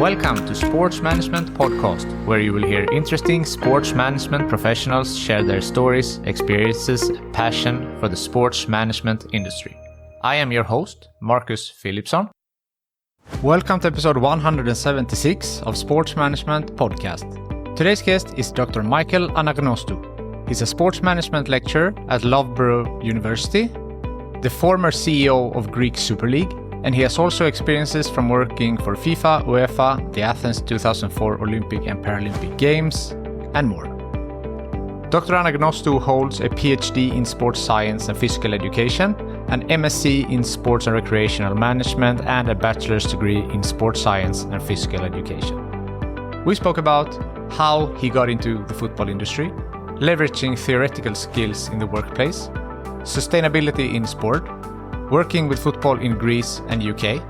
Welcome to Sports Management Podcast, where you will hear interesting sports management professionals share their stories, experiences, and passion for the sports management industry. I am your host, Marcus Philipson. Welcome to episode 176 of Sports Management Podcast. Today's guest is Dr. Michael Anagnostou. He's a sports management lecturer at Loughborough University, the former CEO of Greek Super League, and he has also experiences from working for FIFA, UEFA, the Athens 2004 Olympic and Paralympic Games, and more. Dr. Anagnostou holds a PhD in sports science and physical education, an MSc in sports and recreational management, and a Bachelors Degree in sports science and physical education. We spoke about how he got into the football industry, leveraging theoretical skills in the workplace, sustainability in sport, working with football in Greece and UK,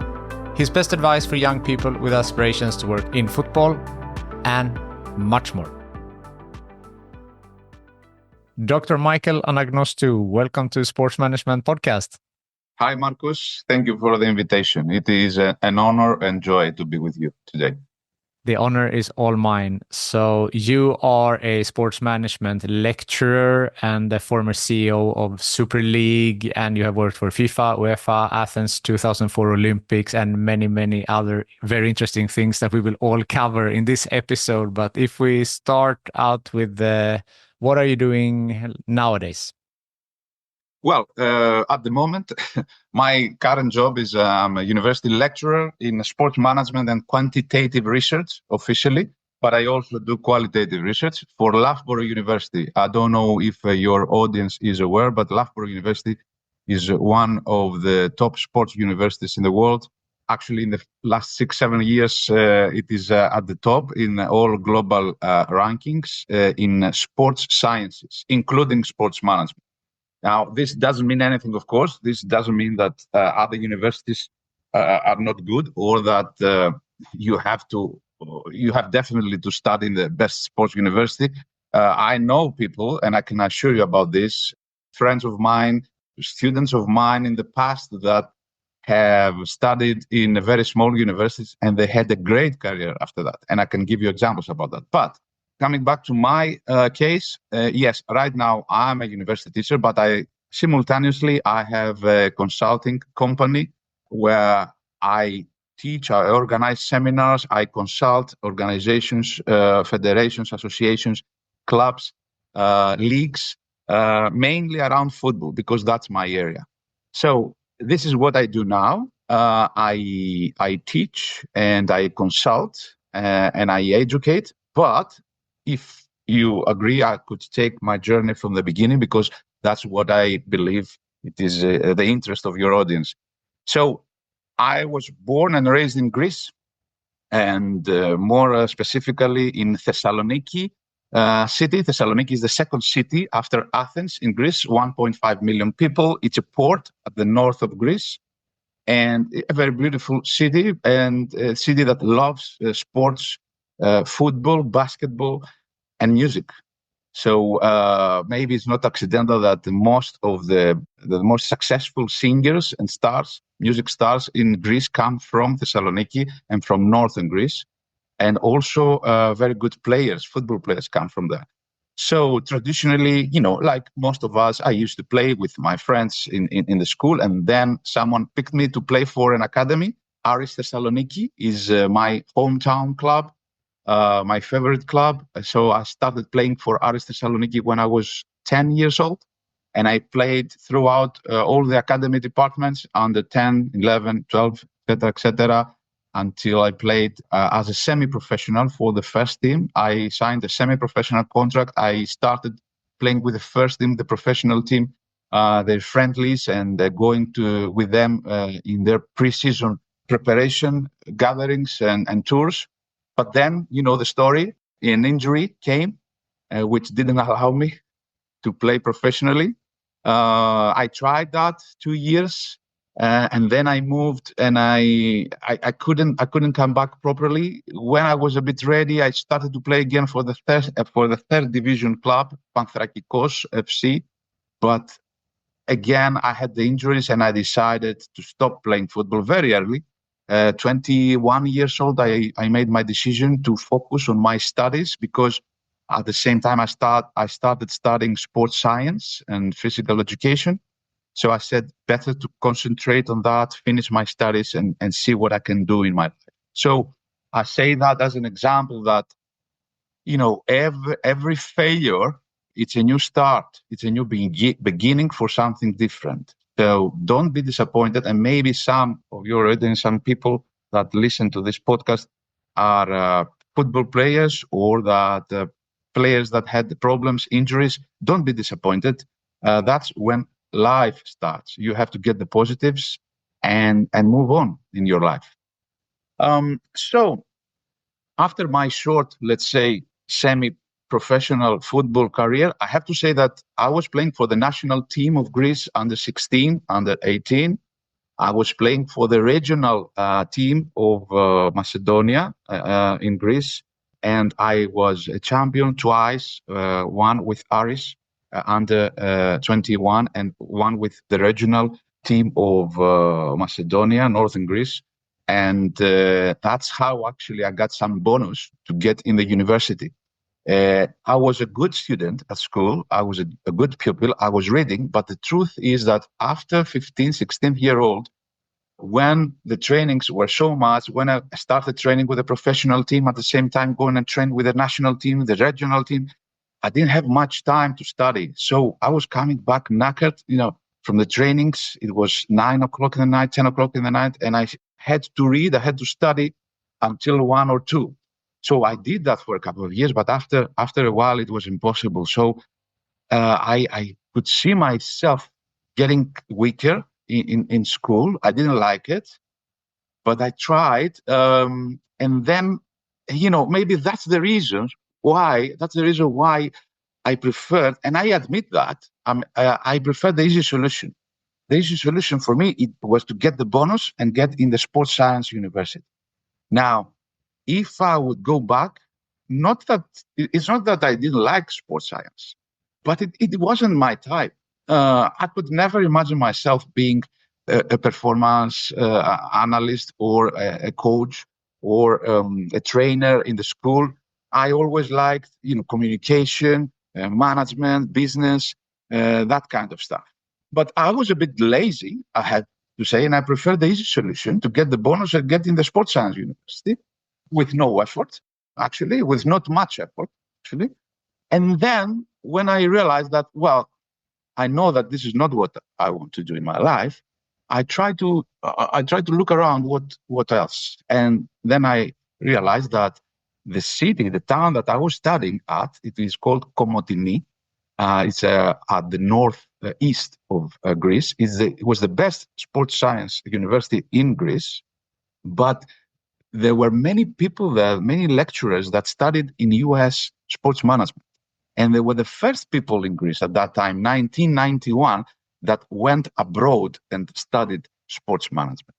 his best advice for young people with aspirations to work in football, and much more. Dr. Michael Anagnostou, welcome to Sports Management Podcast. Hi, Marcus. Thank you for the invitation. It is an honor and joy to be with you today. The honor is all mine. So you are a sports management lecturer and the former CEO of Super League, and you have worked for FIFA, UEFA, Athens 2004 Olympics, and many, many other very interesting things that we will all cover in this episode. But if we start out with what are you doing nowadays? Well, at the moment, my current job is I'm a university lecturer in sports management and quantitative research officially, but I also do qualitative research for Loughborough University. I don't know if your audience is aware, but Loughborough University is one of the top sports universities in the world. Actually, in the last 6-7 years, it is at the top in all global rankings in sports sciences, including sports management. Now, this doesn't mean anything, of course. This doesn't mean that other universities are not good or that you have definitely to study in the best sports university. I know people, and I can assure you about this, friends of mine, students of mine in the past that have studied in very small universities and they had a great career after that. And I can give you examples about that. But coming back to my case, yes, right now I'm a university teacher, but I have a consulting company where I teach, I organize seminars, I consult organizations, federations, associations, clubs, leagues, mainly around football, because that's my area. So this is what I do now. I teach and I consult and I educate, but if you agree, I could take my journey from the beginning because that's what I believe it is the interest of your audience. So I was born and raised in Greece, and more specifically in Thessaloniki city. Thessaloniki is the second city after Athens in Greece, 1.5 million people. It's a port at the north of Greece and a very beautiful city, and a city that loves sports, football, basketball, and music. So maybe it's not accidental that most of the most successful singers and stars, music stars in Greece come from Thessaloniki and from northern Greece. And also very good players, football players come from there. So traditionally, like most of us, I used to play with my friends in the school, and then someone picked me to play for an academy. Aris Thessaloniki is my hometown club. My favorite club. So I started playing for Aris Thessaloniki when I was 10 years old. And I played throughout all the academy departments, under 10, 11, 12, etc., until I played as a semi-professional for the first team. I signed a semi-professional contract. I started playing with the first team, the professional team, their friendlies, and going with them in their pre-season preparation gatherings and tours. But then, the story, an injury came, which didn't allow me to play professionally. I tried that 2 years, and then I moved, and I couldn't come back properly. When I was a bit ready, I started to play again for the third division club, Panthrakikos FC. But again, I had the injuries, and I decided to stop playing football very early. 21 years old, I made my decision to focus on my studies because at the same time I started studying sports science and physical education. So I said, better to concentrate on that, finish my studies and see what I can do in my life. So I say that as an example that, every failure, it's a new start. It's a new beginning for something different. So don't be disappointed. And maybe some of your audience, some people that listen to this podcast are football players or that players that had problems, injuries. Don't be disappointed. That's when life starts. You have to get the positives and move on in your life. So after my short, let's say, semi-professional football career, I have to say that I was playing for the national team of Greece under 16, under 18. I was playing for the regional team of Macedonia in Greece, and I was a champion twice, one with Aris under 21 and one with the regional team of Macedonia, northern Greece. And that's how actually I got some bonus to get in the university. I was a good student at school. I was a good pupil. I was reading. But the truth is that after 15, 16-year-old, when the trainings were so much, when I started training with a professional team, at the same time going and train with the national team, the regional team, I didn't have much time to study. So I was coming back knackered, from the trainings. It was 9 o'clock in the night, 10 o'clock in the night, and I had to read, I had to study until 1 or 2. So I did that for a couple of years, but after a while, it was impossible. So I could see myself getting weaker in school. I didn't like it, but I tried. And then, maybe that's the reason why I preferred, and I admit that, I prefer the easy solution. The easy solution for me, it was to get the bonus and get in the sports science university. Now, if I would go back, it's not that I didn't like sports science, but it wasn't my type. I could never imagine myself being a performance analyst or a coach or a trainer in the school. I always liked, communication, management, business, that kind of stuff. But I was a bit lazy, I had to say, and I prefer the easy solution to get the bonus and get in the sports science university with no effort, actually, with not much effort, actually. And then when I realized that, well, I know that this is not what I want to do in my life, I try to look around what else. And then I realized that the city, the town that I was studying at, it is called Komotini. It's at the northeast of Greece. It was the best sports science university in Greece, but there were many people there, many lecturers that studied in US sports management. And they were the first people in Greece at that time, 1991, that went abroad and studied sports management.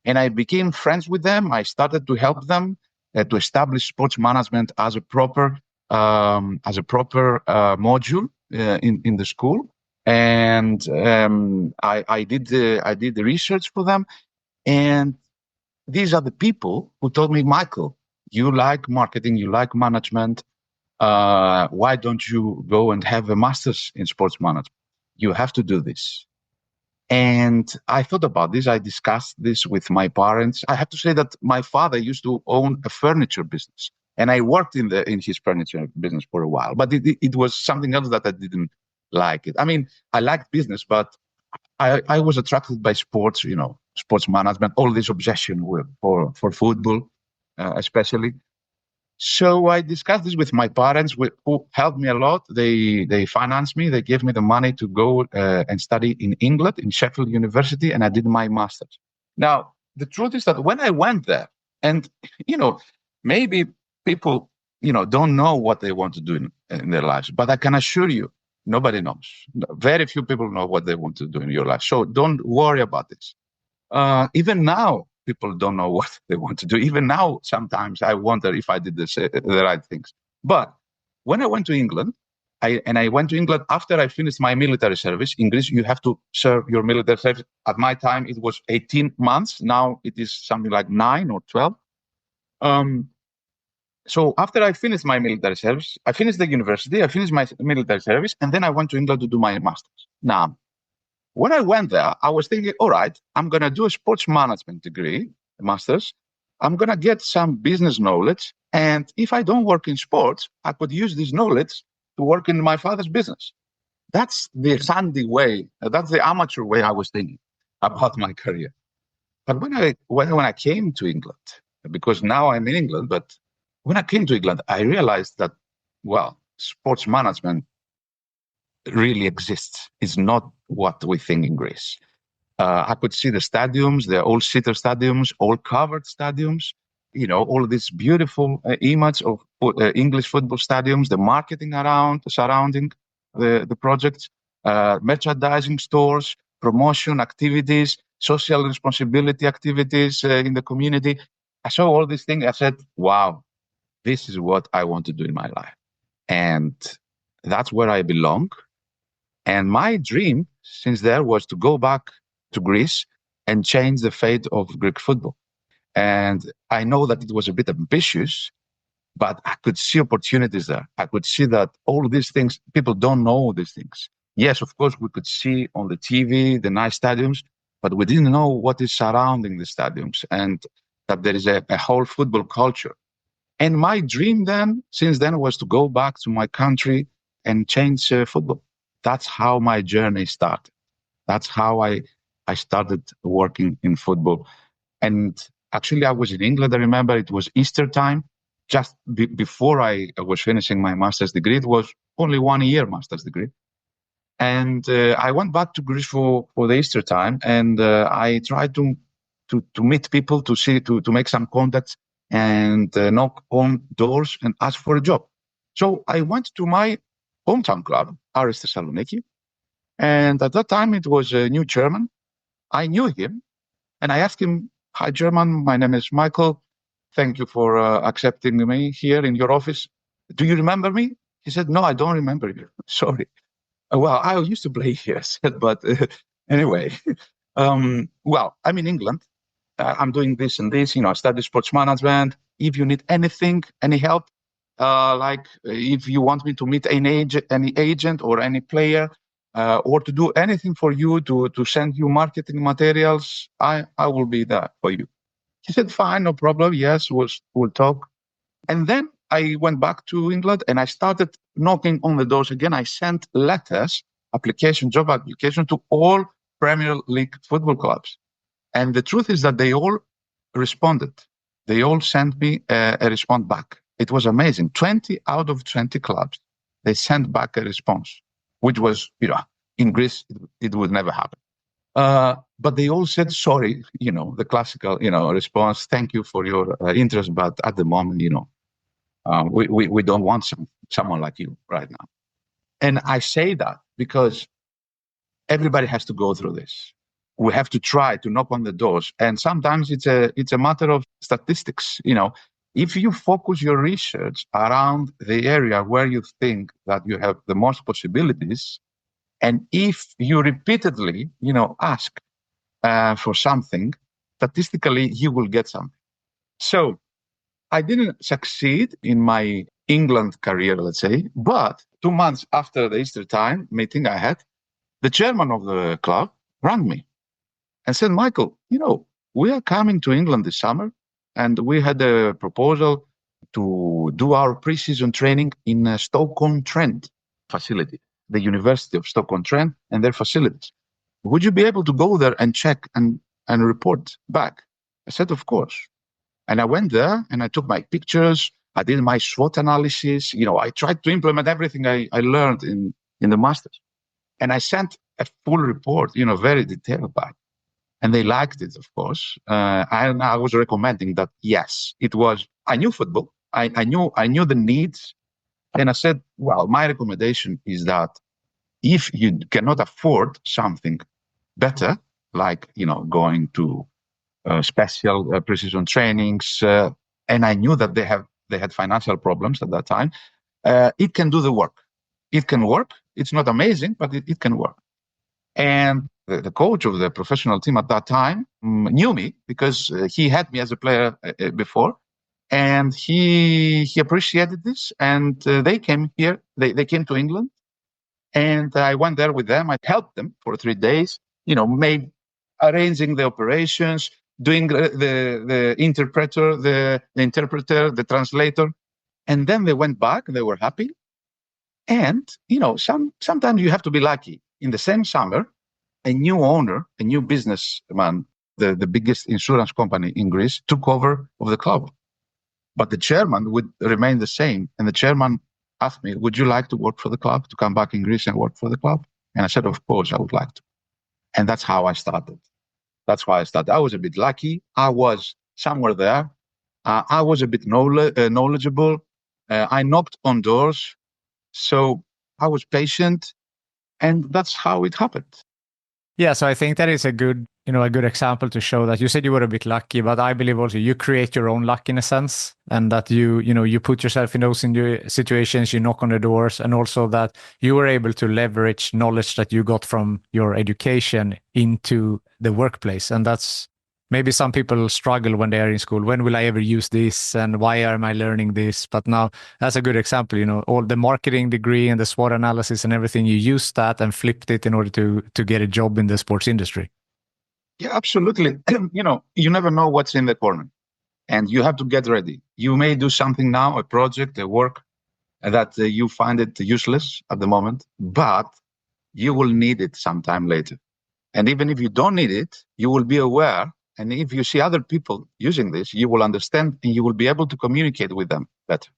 And I became friends with them. I started to help them to establish sports management as a proper module in the school. And I did the research for them. And these are the people who told me, Michael, you like marketing, you like management. Why don't you go and have a master's in sports management? You have to do this. And I thought about this. I discussed this with my parents. I have to say that my father used to own a furniture business, and I worked in his furniture business for a while. But it was something else that I didn't like it. I mean, I liked business, but I was attracted by sports. Sports management. All this obsession for football, especially. So I discussed this with my parents, who helped me a lot. They financed me. They gave me the money to go and study in England, in Sheffield University, and I did my master's. Now, the truth is that when I went there, and, maybe people, don't know what they want to do in their lives, but I can assure you, nobody knows. Very few people know what they want to do in your life. So don't worry about this. Even now, people don't know what they want to do. Even now, sometimes I wonder if I did the right things. But when I went to England, I went to England after I finished my military service. In Greece, you have to serve your military service. At my time, it was 18 months. Now it is something like 9 or 12. So after I finished my military service, I finished the university, I finished my military service, and then I went to England to do my master's. Now, when I went there, I was thinking, all right, I'm going to do a sports management degree, a master's. I'm going to get some business knowledge. And if I don't work in sports, I could use this knowledge to work in my father's business. That's the handy way. That's the amateur way I was thinking about my career. But when I came to England, because now I'm in England, but when I came to England, I realized that, well, sports management really exists. It's not what we think in Greece. I could see the stadiums, the all-seater stadiums, all covered stadiums, all this beautiful image of English football stadiums, the marketing surrounding the projects, merchandising stores, promotion activities, social responsibility activities in the community. I saw all these things. I said, wow, this is what I want to do in my life. And that's where I belong. And my dream since there was to go back to Greece and change the fate of Greek football. And I know that it was a bit ambitious, but I could see opportunities there. I could see that all these things, people don't know these things. Yes, of course, we could see on the TV the nice stadiums, but we didn't know what is surrounding the stadiums and that there is a whole football culture. And my dream since then, was to go back to my country and change football. That's how my journey started. That's how I started working in football. And actually, I was in England. I remember it was Easter time, just before I was finishing my master's degree. It was only 1 year master's degree. And I went back to Greece for the Easter time, and I tried to meet people, to make some contacts and knock on doors and ask for a job. So I went to my hometown club, Aris Thessaloniki, and at that time it was a new chairman. I knew him, and I asked him, "Hi, Chairman, my name is Michael. Thank you for accepting me here in your office. Do you remember me?" He said, "No, I don't remember you. Sorry." "Well, I used to play here," I said, "but anyway, well, I'm in England. I'm doing this and this. I study sports management. If you need anything, any help, like if you want me to meet any agent or any player, or to do anything for you, to send you marketing materials, I will be there for you." He said, "Fine, no problem. Yes, we'll talk." And then I went back to England and I started knocking on the doors again. I sent letters, job application to all Premier League football clubs. And the truth is that they all responded. They all sent me a response back. It was amazing. 20 out of 20 clubs, they sent back a response, which was, in Greece, it would never happen. But they all said, sorry, the classical, response, "Thank you for your interest, but at the moment, we don't want someone like you right now." And I say that because everybody has to go through this. We have to try to knock on the doors. And sometimes it's a matter of statistics. If you focus your research around the area where you think that you have the most possibilities, and if you repeatedly, ask for something, statistically, you will get something. So I didn't succeed in my England career, let's say, but 2 months after the Easter time meeting I had, the chairman of the club rang me and said, "Michael, we are coming to England this summer, and we had a proposal to do our pre-season training in a Stoke-on-Trent facility, the University of Stoke-on-Trent and their facilities. Would you be able to go there and check and report back?" I said, "Of course." And I went there and I took my pictures. I did my SWOT analysis. I tried to implement everything I learned in the master's. And I sent a full report, very detailed back. And they liked it, of course. And I was recommending that, yes, I knew football. I knew the needs. And I said, well, my recommendation is that if you cannot afford something better, like, going to special precision trainings, and I knew that they had financial problems at that time, it can do the work. it can work. It's not amazing, but it can work. And the coach of the professional team at that time knew me because he had me as a player before, and he appreciated this. And they came here. They came to England, and I went there with them. I helped them for 3 days. Arranging the operations, doing the interpreter, the translator, and then they went back. They were happy. And sometimes you have to be lucky. In the same summer, a new owner, a new businessman, the biggest insurance company in Greece, took over of the club. But the chairman would remain the same. And the chairman asked me, would you like to work for the club, to come back in Greece and work for the club? And I said, of course, I would like to. And that's how I started. That's why I started. I was a bit lucky. I was somewhere there. I was a bit knowledgeable. I knocked on doors. So I was patient. And that's how it happened. Yeah, so I think that is a good example to show that you said you were a bit lucky, but I believe also you create your own luck in a sense, and that you put yourself in those situations, you knock on the doors, and also that you were able to leverage knowledge that you got from your education into the workplace. And that's maybe some people struggle when they are in school. When will I ever use this? And why am I learning this? But now that's a good example, all the marketing degree and the SWOT analysis and everything, you used that and flipped it in order to get a job in the sports industry. Yeah, absolutely. You never know what's in the corner, and you have to get ready. You may do something now, a project, a work that you find it useless at the moment, but you will need it sometime later. And even if you don't need it, you will be aware. And if you see other people using this, you will understand and you will be able to communicate with them better.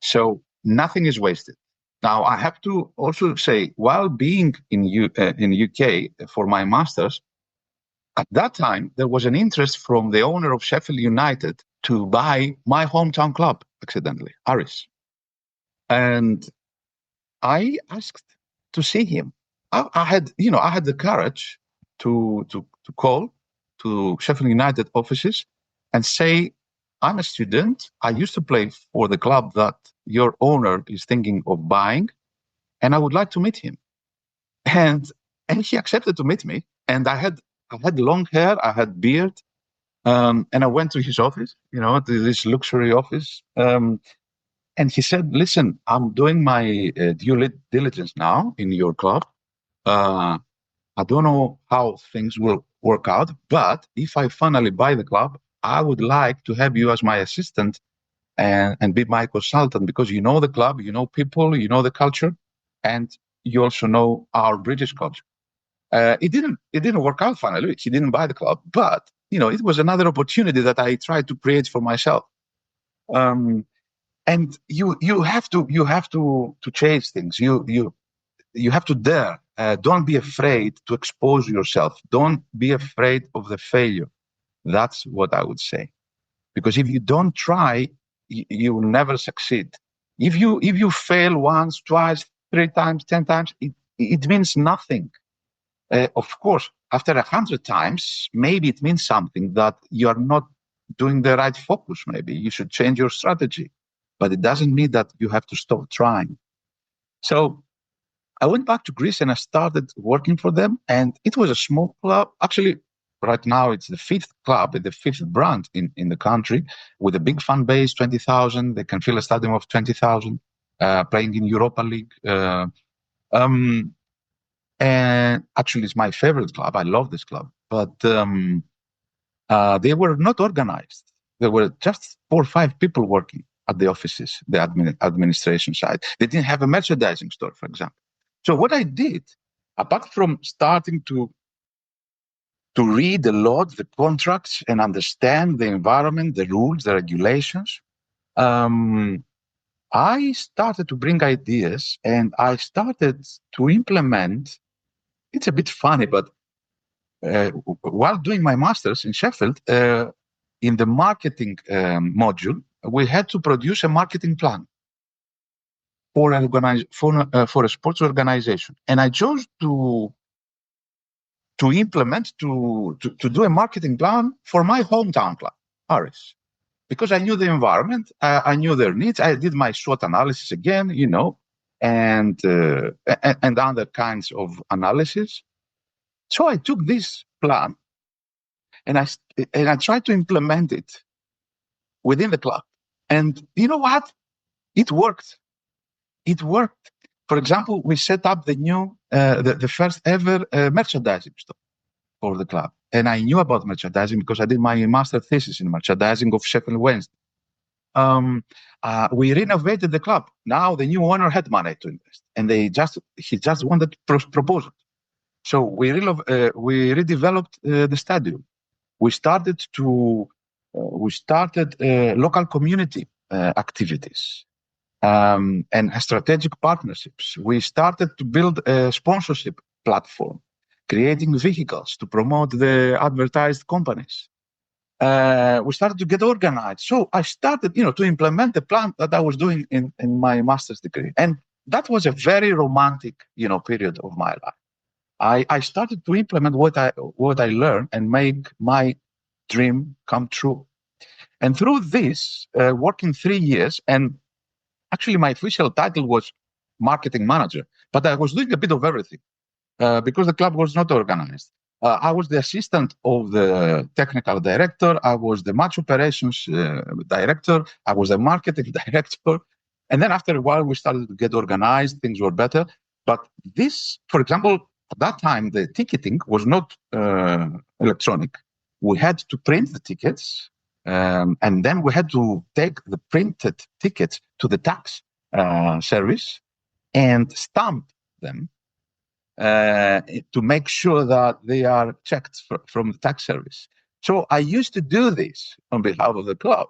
So nothing is wasted. Now, I have to also say, while being in UK for my master's, at that time, there was an interest from the owner of Sheffield United to buy my hometown club, accidentally, Aris. And I asked to see him. I had the courage to call to Sheffield United offices and say, I'm a student. I used to play for the club that your owner is thinking of buying, and I would like to meet him. And he accepted to meet me. And I had long hair, I had beard, and I went to his office, to this luxury office. And he said, listen, I'm doing my due diligence now in your club. I don't know how things will work out, but if I finally buy the club, I would like to have you as my assistant and be my consultant, because you know the club, you know people, you know the culture, and you also know our British culture. It didn't work out finally. He didn't buy the club, but it was another opportunity that I tried to create for myself. And you have to chase things. You have to dare. Don't be afraid to expose yourself. Don't be afraid of the failure. That's what I would say. Because if you don't try, you will never succeed. If you fail once, twice, 3 times, 10 times, it means nothing. Of course, after 100 times, maybe it means something, that you are not doing the right focus. Maybe you should change your strategy, but it doesn't mean that you have to stop trying. So I went back to Greece and I started working for them, and it was a small club. Actually, right now it's the 5th club, the 5th brand in the country, with a big fan base, 20,000. They can fill a stadium of 20,000, playing in Europa League. And actually, it's my favorite club. I love this club. But they were not organized. There were just 4 or 5 people working at the offices, the administration side. They didn't have a merchandising store, for example. So what I did, apart from starting to read a lot, the contracts, and understand the environment, the rules, the regulations, I started to bring ideas, and I started to implement. It's a bit funny, but while doing my master's in Sheffield, in the marketing module, we had to produce a marketing plan for a sports organization, and I chose to implement to do a marketing plan for my hometown club, Aris, because I knew the environment, I knew their needs. I did my SWOT analysis again, and other kinds of analysis. So I took this plan and I tried to implement it within the club. And you know what? It worked. It worked. For example, we set up the first ever merchandising store for the club. And I knew about merchandising because I did my master thesis in merchandising of Sheffield Wednesday. We renovated the club. Now the new owner had money to invest, and he just wanted proposals. So we redeveloped the stadium. We started local community activities and strategic partnerships. We started to build a sponsorship platform, creating vehicles to promote the advertised companies. We started to get organized. So I started, to implement the plan that I was doing in my master's degree. And that was a very romantic, period of my life. I started to implement what I learned and make my dream come true. And through this, working 3 years, and actually my official title was marketing manager, but I was doing a bit of everything because the club was not organized. I was the assistant of the technical director. I was the match operations director. I was the marketing director. And then after a while, we started to get organized. Things were better. But this, for example, at that time, the ticketing was not electronic. We had to print the tickets, and then we had to take the printed tickets to the tax service and stamp them to make sure that they are checked from the tax service. So I used to do this on behalf of the club.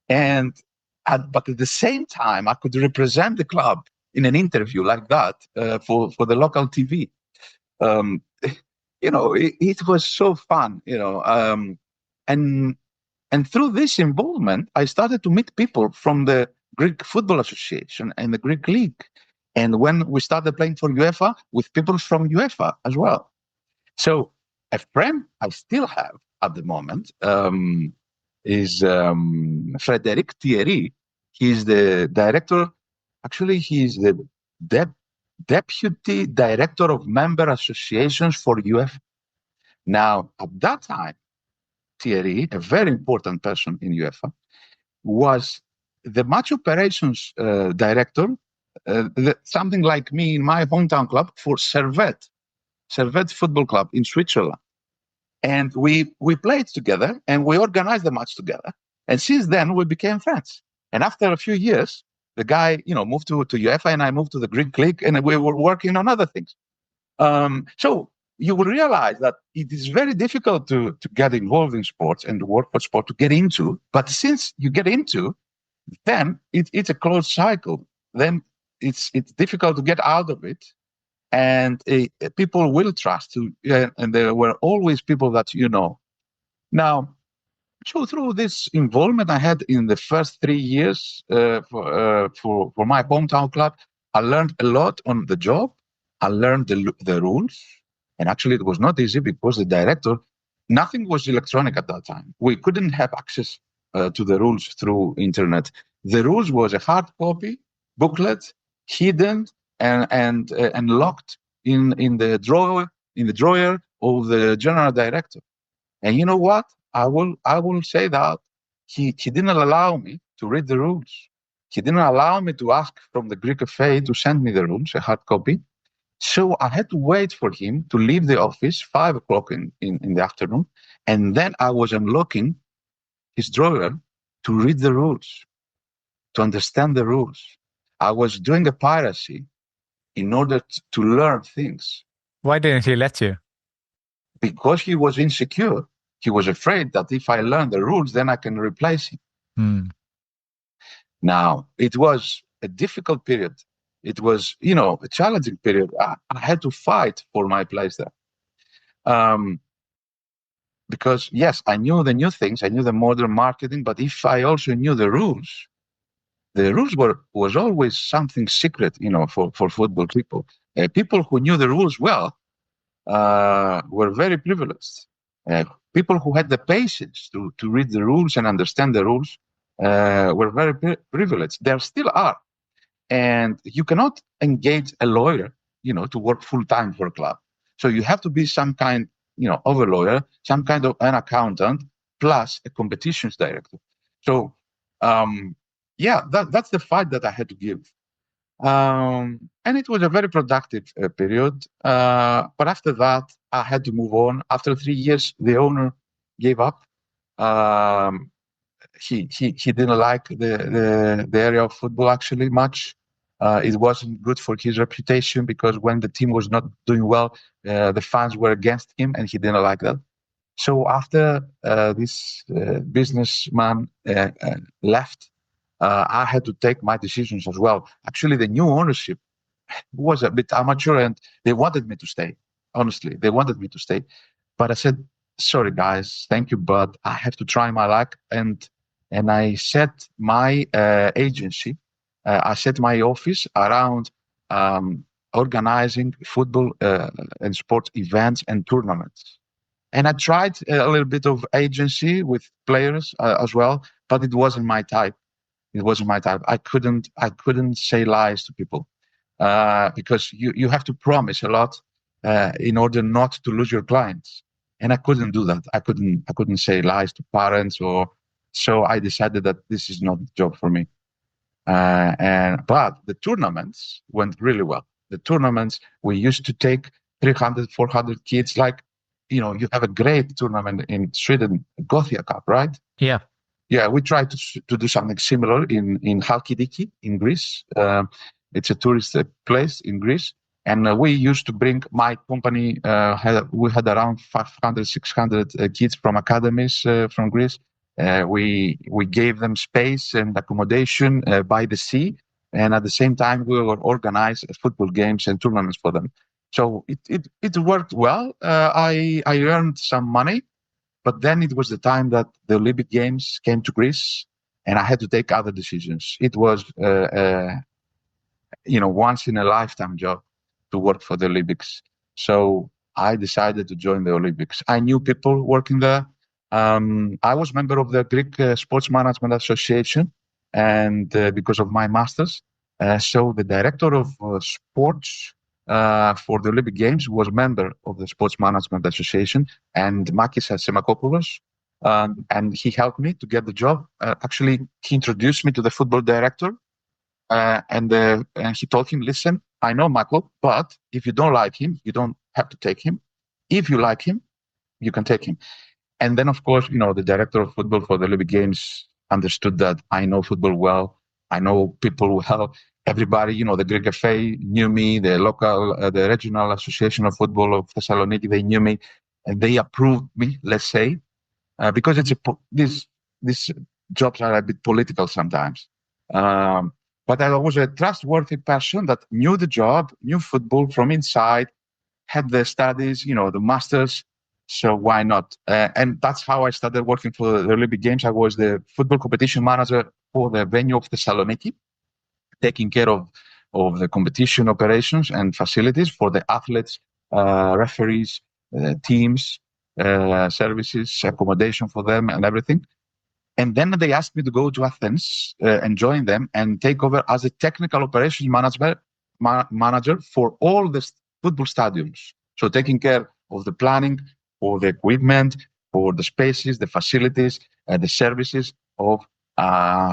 But at the same time, I could represent the club in an interview like that for the local TV. It was so fun, and through this involvement, I started to meet people from the Greek Football Association and the Greek League. And when we started playing for UEFA, with people from UEFA as well. So a friend I still have at the moment is Frédéric Thierry. He's the director. Actually, he's the deputy director of member associations for UEFA. Now, at that time, Thierry, a very important person in UEFA, was the match operations director, something like me in my hometown club for Servette Football Club in Switzerland. And we played together and we organized the match together. And since then, we became friends. And after a few years, the guy, moved to UEFA and I moved to the Greek League and we were working on other things. So you will realize that it is very difficult to get involved in sports and to work for sport, to get into. But since you get into, then it's a closed cycle. Then it's difficult to get out of it. And people will trust you. And there were always people that Now, so through this involvement I had in the first 3 years for my hometown club, I learned a lot on the job. I learned the rules. And actually, it was not easy because the director, nothing was electronic at that time. We couldn't have access to the rules through internet. The rules was a hard copy booklet, hidden and locked in the drawer of the general director. And you know what? I will say that he didn't allow me to read the rules. He didn't allow me to ask from the Greek FA to send me the rules, a hard copy. So I had to wait for him to leave the office 5 o'clock in the afternoon. And then I was unlocking his drawer to read the rules, to understand the rules. I was doing a piracy in order to learn things. Why didn't he let you? Because he was insecure. He was afraid that if I learn the rules, then I can replace him. Now, it was a difficult period. It was, a challenging period. I had to fight for my place there. Because, yes, I knew the new things. I knew the modern marketing. But if I also knew the rules was always something secret, for football people. People who knew the rules well were very privileged. People who had the patience to read the rules and understand the rules were very privileged. There still are. and you cannot engage a lawyer, to work full time for a club. So you have to be some kind, of a lawyer, some kind of an accountant, plus a competitions director. So, that's the fight that I had to give. And it was a very productive period. But after that, I had to move on. After 3 years, the owner gave up. He didn't like the area of football actually much. It wasn't good for his reputation, because when the team was not doing well, the fans were against him, and he didn't like that. So after this businessman left, I had to take my decisions as well. Actually, the new ownership was a bit amateur, and they wanted me to stay. Honestly, they wanted me to stay. But I said, sorry, guys, thank you, but I have to try my luck. And I set my agency, I set my office around organizing football and sports events and tournaments. And I tried a little bit of agency with players as well, but it wasn't my type. It wasn't my type. I couldn't say lies to people because you have to promise a lot in order not to lose your clients. And I couldn't do that. I couldn't say lies to parents, so I decided that this is not the job for me. But the tournaments went really well. The tournaments, we used to take 300, 400 kids. Like, you have a great tournament in Sweden, Gothia Cup, right? Yeah. Yeah, we tried to do something similar in Halkidiki in Greece. It's a tourist place in Greece. And we used to bring, my company, we had around 500, 600 kids from academies from Greece. We gave them space and accommodation by the sea. And at the same time, we would organize football games and tournaments for them. So it worked well. I earned some money. But then it was the time that the Olympic Games came to Greece, and I had to take other decisions. It was, once in a lifetime job to work for the Olympics. So I decided to join the Olympics. I knew people working there. I was member of the Greek Sports Management Association, and because of my master's. So the director of sports for the Olympic Games was member of the Sports Management Association, and Makis Semakopoulos, and he helped me to get the job. Actually, he introduced me to the football director, and he told him, listen, I know Michael, but if you don't like him, you don't have to take him. If you like him, you can take him. And then, of course, the director of football for the Olympic Games understood that I know football well. I know people well. Everybody, the Greek FA knew me, the local, the regional association of football of Thessaloniki, they knew me, and they approved me, let's say, because these jobs are a bit political sometimes. But I was a trustworthy person that knew the job, knew football from inside, had the studies, the masters. So why not? And that's how I started working for the Olympic Games. I was the football competition manager for the venue of Thessaloniki, taking care of the competition operations and facilities for the athletes, referees, teams, services, accommodation for them and everything. And then they asked me to go to Athens and join them and take over as a technical operations manager for all the football stadiums. So taking care of the planning, for the equipment, for the spaces, the facilities, the services of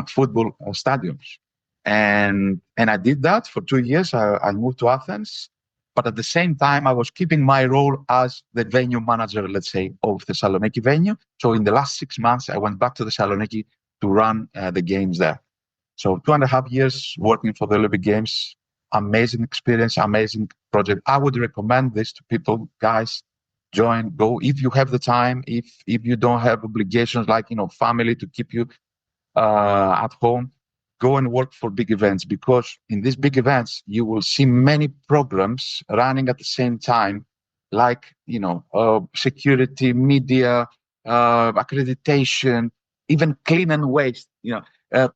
football stadiums. And I did that for 2 years. I moved to Athens, but at the same time, I was keeping my role as the venue manager, let's say, of the Thessaloniki venue. So in the last 6 months, I went back to the Thessaloniki to run the games there. So 2.5 years working for the Olympic Games, amazing experience, amazing project. I would recommend this to people, guys. Join, go if you have the time. If you don't have obligations like family to keep you at home, go and work for big events, because in these big events you will see many programs running at the same time, like security, media, accreditation, even clean and waste.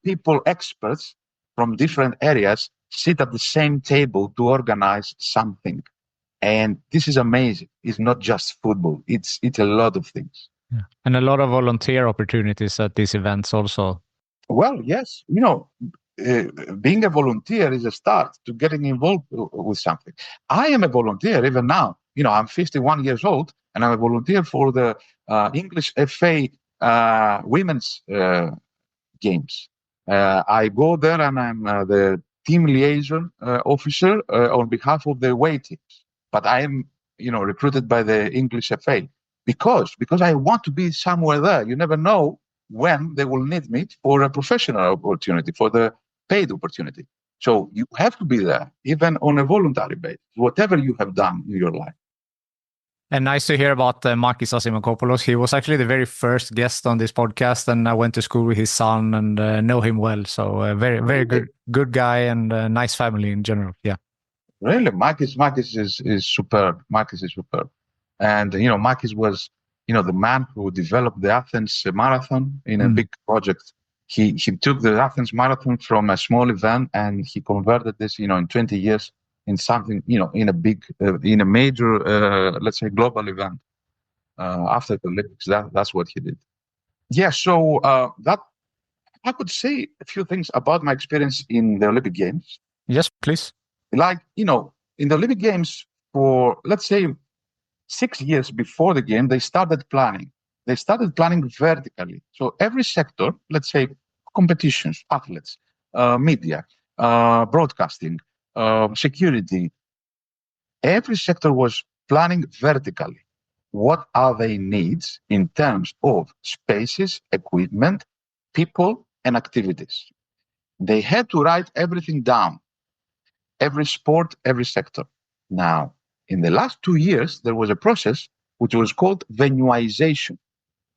People, experts from different areas sit at the same table to organize something. And this is amazing. It's not just football. It's a lot of things. Yeah. And a lot of volunteer opportunities at these events also. Well, yes. being a volunteer is a start to getting involved with something. I am a volunteer even now. I'm 51 years old, and I'm a volunteer for the English FA women's games. I go there, and I'm the team liaison officer on behalf of the away teams. But I am, recruited by the English FA because I want to be somewhere there. You never know when they will need me for a professional opportunity, for the paid opportunity. So you have to be there, even on a voluntary basis, whatever you have done in your life. And nice to hear about Makis Asimakopoulos. He was actually the very first guest on this podcast, and I went to school with his son and know him well. So very, very good guy, and nice family in general. Yeah. Really, Makis is superb. Makis is superb. And, Makis was, the man who developed the Athens marathon in a big project. He took the Athens marathon from a small event, and he converted this, in 20 years in something, in a big, in a major, let's say, global event. After the Olympics, that's what he did. Yeah, so that I could say a few things about my experience in the Olympic Games. Yes, please. Like, in the Olympic Games, for, let's say, 6 years before the game, they started planning. They started planning vertically. So every sector, let's say competitions, athletes, media, broadcasting, security, every sector was planning vertically. What are their needs in terms of spaces, equipment, people, and activities? They had to write everything down, every sport, every sector. Now, in the last 2 years, there was a process which was called venuization,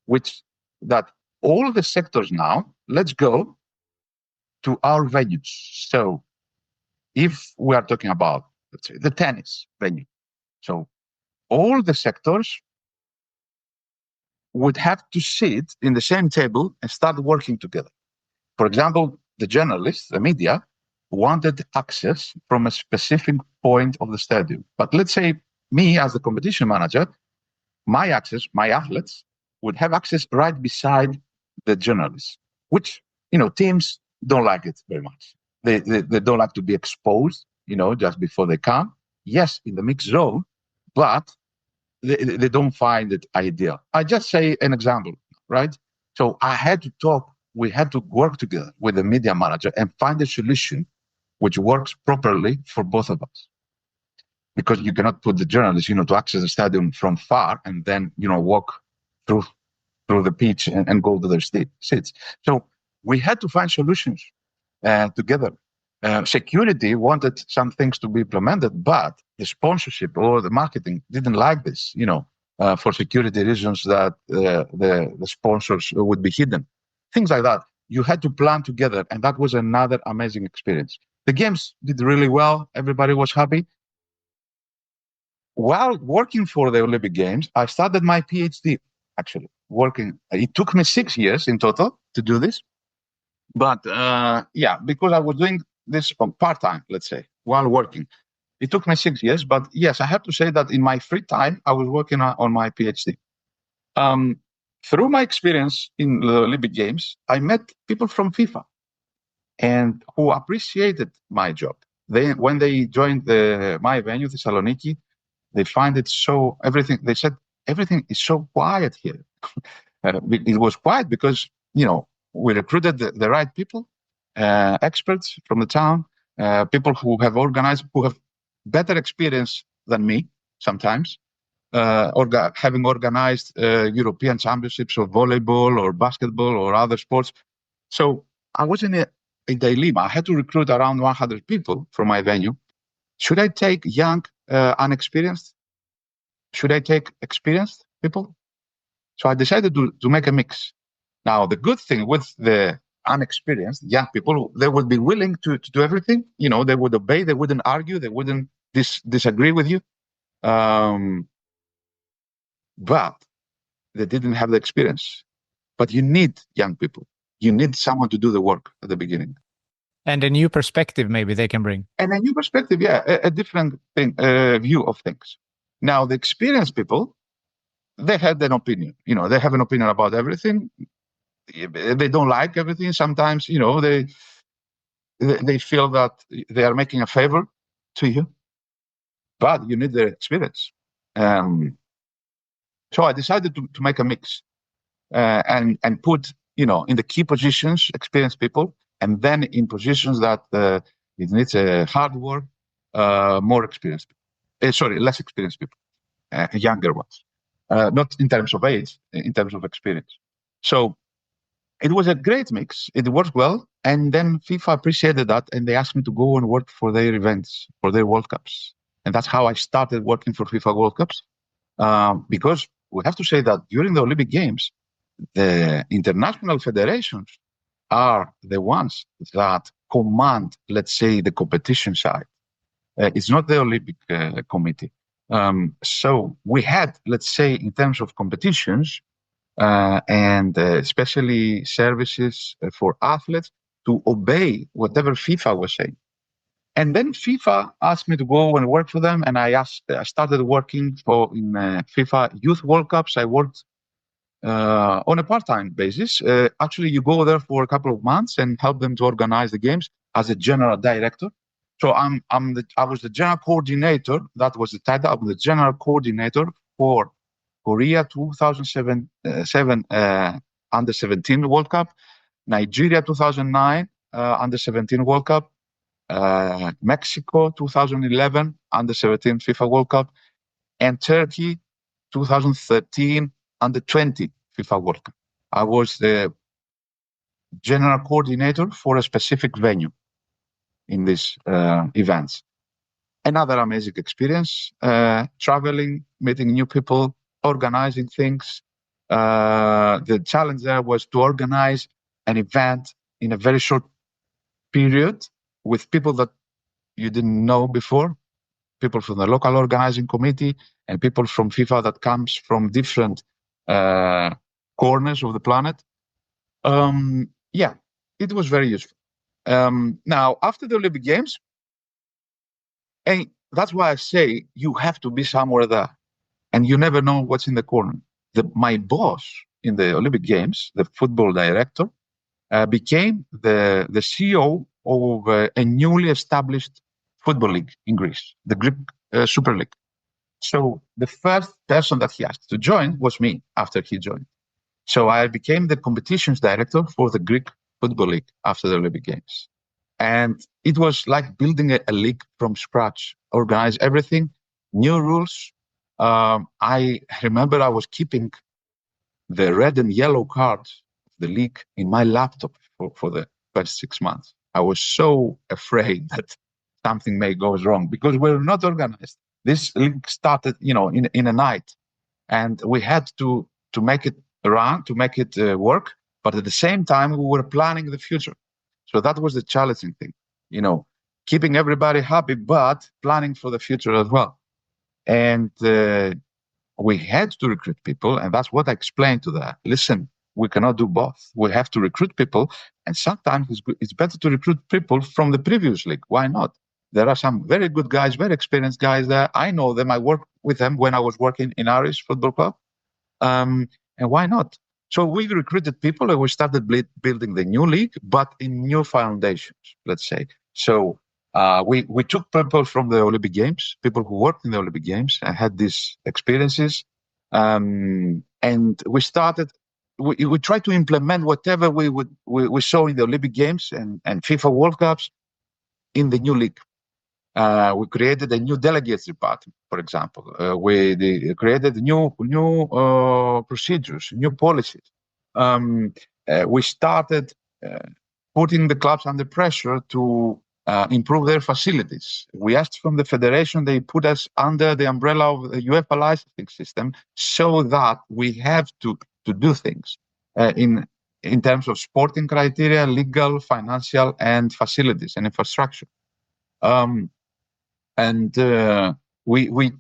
which that all the sectors now, let's go to our venues. So if we are talking about, let's say, the tennis venue, so all the sectors would have to sit in the same table and start working together. For example, the journalists, the media, wanted access from a specific point of the stadium. But let's say me as the competition manager, my athletes would have access right beside the journalists, which, teams don't like it very much. They don't like to be exposed, just before they come. Yes, in the mixed zone, but they don't find it ideal. I just say an example, right? So we had to work together with the media manager and find a solution which works properly for both of us. Because you cannot put the journalists, to access the stadium from far and then, walk through the pitch and go to their seats. So we had to find solutions together. Security wanted some things to be implemented, but the sponsorship or the marketing didn't like this, for security reasons that the sponsors would be hidden. Things like that. You had to plan together, and that was another amazing experience. The games did really well. Everybody was happy. While working for the Olympic Games, I started my PhD, actually, working. It took me 6 years in total to do this. But because I was doing this part-time, let's say, while working. It took me 6 years, but yes, I have to say that in my free time, I was working on my PhD. Through my experience in the Olympic Games, I met people from FIFA and who appreciated my job. When they joined my venue, Thessaloniki, they find it they said, everything is so quiet here. It was quiet because, we recruited the right people, experts from the town, people who have better experience than me sometimes, having organized European championships of volleyball or basketball or other sports. So I was in a dilemma. I had to recruit around 100 people from my venue. Should I take young, unexperienced? Should I take experienced people? So I decided to make a mix. Now, the good thing with the unexperienced young people, they would be willing to do everything. They would obey, they wouldn't argue, they wouldn't disagree with you. But they didn't have the experience. But you need young people. You need someone to do the work at the beginning. And a new perspective maybe they can bring. And a new perspective, yeah, a different view of things. Now, the experienced people, they had an opinion. They have an opinion about everything. They don't like everything. Sometimes, they feel that they are making a favor to you, but you need their experience. So I decided to make a mix and put, in the key positions, experienced people, and then in positions that it needs hard work, more experienced people. Less experienced people, younger ones. Not in terms of age, in terms of experience. So it was a great mix. It worked well. And then FIFA appreciated that, and they asked me to go and work for their events, for their World Cups. And that's how I started working for FIFA World Cups. Because we have to say that during the Olympic Games, the international federations are the ones that command, let's say, the competition side. It's not the Olympic Committee. So we had, let's say, in terms of competitions, and especially services for athletes, to obey whatever FIFA was saying. And then FIFA asked me to go and work for them, and I started working in FIFA Youth World Cups. I worked on a part-time basis. Actually, you go there for a couple of months and help them to organize the games as a general director. So I was the general coordinator. That was the title. I'm the general coordinator for Korea 2007 under 17 World Cup, Nigeria 2009 under 17 World Cup, Mexico 2011 under 17 FIFA World Cup, and Turkey 2013 under 20 FIFA World Cup. I was the general coordinator for a specific venue in these events. Another amazing experience, traveling, meeting new people, organizing things. The challenge there was to organize an event in a very short period with people that you didn't know before, people from the local organizing committee and people from FIFA that comes from different corners of the planet. It was very useful. Now, after the Olympic Games, and that's why I say you have to be somewhere there, and you never know what's in the corner. My boss in the Olympic Games, the football director, became the CEO of a newly established football league in Greece, the Greek Super League. So the first person that he asked to join was me after he joined. So I became the competitions director for the Greek Football League after the Olympic Games. And it was like building a league from scratch, organize everything, new rules. I remember I was keeping the red and yellow cards of the league in my laptop for the first 6 months. I was so afraid that something may go wrong because we're not organized. This league started, in a night, and we had to make it run, to make it work. But at the same time, we were planning the future. So that was the challenging thing, keeping everybody happy, but planning for the future as well. And we had to recruit people, and that's what I explained to them. Listen, we cannot do both. We have to recruit people, and sometimes it's better to recruit people from the previous league. Why not? There are some very good guys, very experienced guys there. I know them. I worked with them when I was working in Irish Football Club. And why not? So we recruited people and we started building the new league, but in new foundations, let's say. So we took people from the Olympic Games, people who worked in the Olympic Games and had these experiences. And we tried to implement whatever we saw in the Olympic Games and FIFA World Cups in the new league. We created a new delegates department, for example. We created new procedures, new policies. We started putting the clubs under pressure to improve their facilities. We asked from the federation, they put us under the umbrella of the UEFA licensing system so that we have to do things in terms of sporting criteria, legal, financial, and facilities and infrastructure. We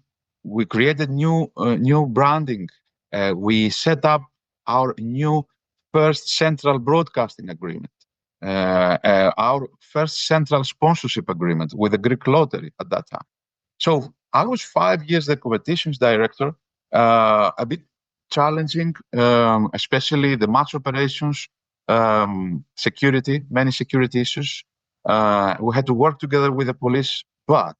created new branding. We set up our new first central broadcasting agreement, our first central sponsorship agreement with the Greek lottery at that time. So I was 5 years the competitions director, a bit challenging, especially the match operations, security, many security issues. We had to work together with the police, but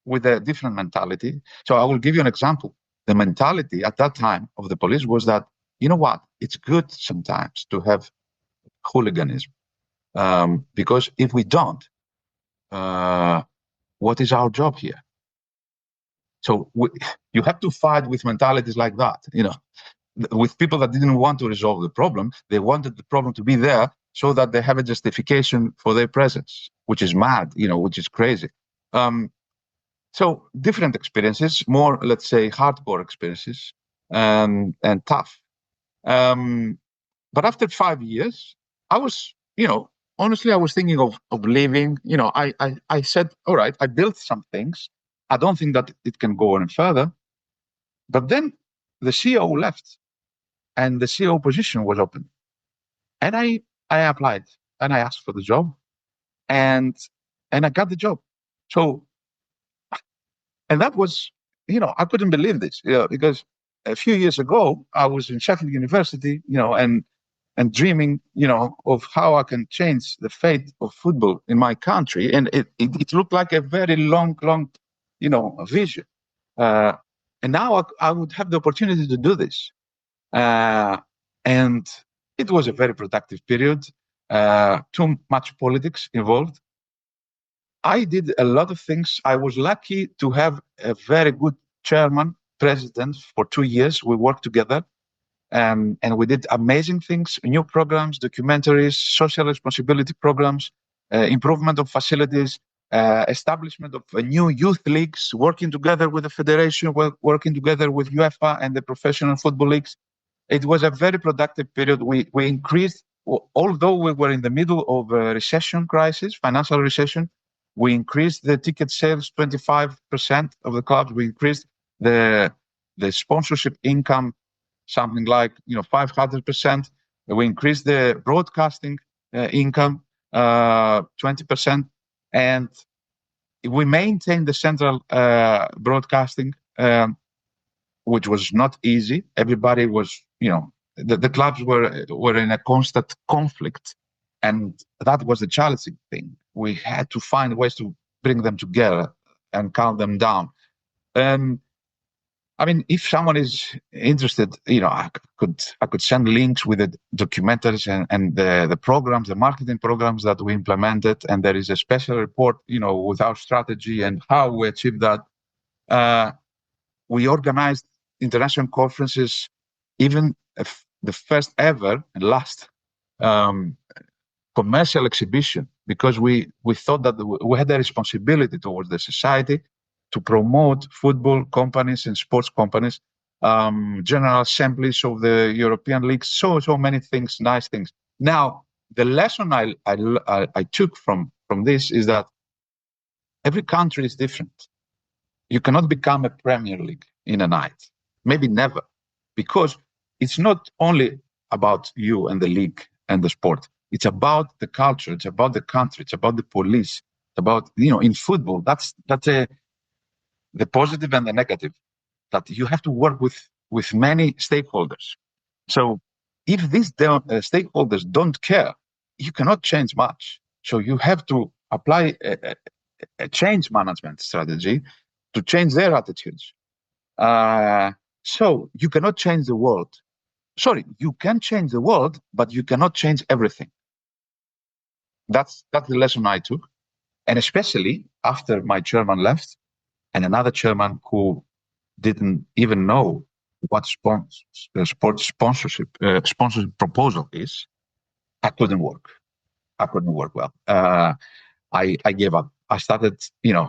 with a different mentality. So I will give you an example. The mentality at that time of the police was that, you know what, it's good sometimes to have hooliganism. Because if we don't, what is our job here? So you have to fight with mentalities like that, with people that didn't want to resolve the problem. They wanted the problem to be there so that they have a justification for their presence, which is mad, which is crazy. So different experiences, more, let's say, hardcore experiences, and tough. But after 5 years, I was, honestly, I was thinking of leaving. I said, all right, I built some things. I don't think that it can go any further. But then the CEO left and the CEO position was open. And I applied and I asked for the job and I got the job. So, and that was, I couldn't believe this, because a few years ago, I was in Sheffield University, and dreaming, of how I can change the fate of football in my country. And it looked like a very long, vision. And now I would have the opportunity to do this. And it was a very productive period, too much politics involved. I did a lot of things. I was lucky to have a very good chairman, president for 2 years. We worked together. And we did amazing things, new programs, documentaries, social responsibility programs, improvement of facilities, establishment of new youth leagues, working together with the federation, working together with UEFA and the professional football leagues. It was a very productive period. We increased, although we were in the middle of a recession crisis, financial recession, we increased the ticket sales 25% of the clubs. We increased the sponsorship income something like 500%. We increased the broadcasting income 20%, and we maintained the central broadcasting, which was not easy. Everybody was, the clubs were in a constant conflict, and that was the challenging thing. We had to find ways to bring them together and calm them down. I mean, if someone is interested, I could send links with the documentaries and the programs, the marketing programs that we implemented. And there is a special report, with our strategy and how we achieved that. We organized international conferences, even the first ever and last commercial exhibition, because we thought that we had a responsibility towards the society to promote football companies and sports companies, general assemblies of the European leagues, so many things, nice things. Now, the lesson I took from this is that every country is different. You cannot become a Premier League in a night, maybe never, because it's not only about you and the league and the sport. It's about the culture. It's about the country. It's about the police. It's about, in football, that's the positive and the negative, that you have to work with many stakeholders. So if these stakeholders don't care, you cannot change much. So you have to apply a change management strategy to change their attitudes. So you cannot change the world. Sorry, you can change the world, but you cannot change everything. That's the lesson I took. And especially after my chairman left, and another chairman who didn't even know what sports sponsorship proposal is, I couldn't work. I couldn't work well. I gave up. I started,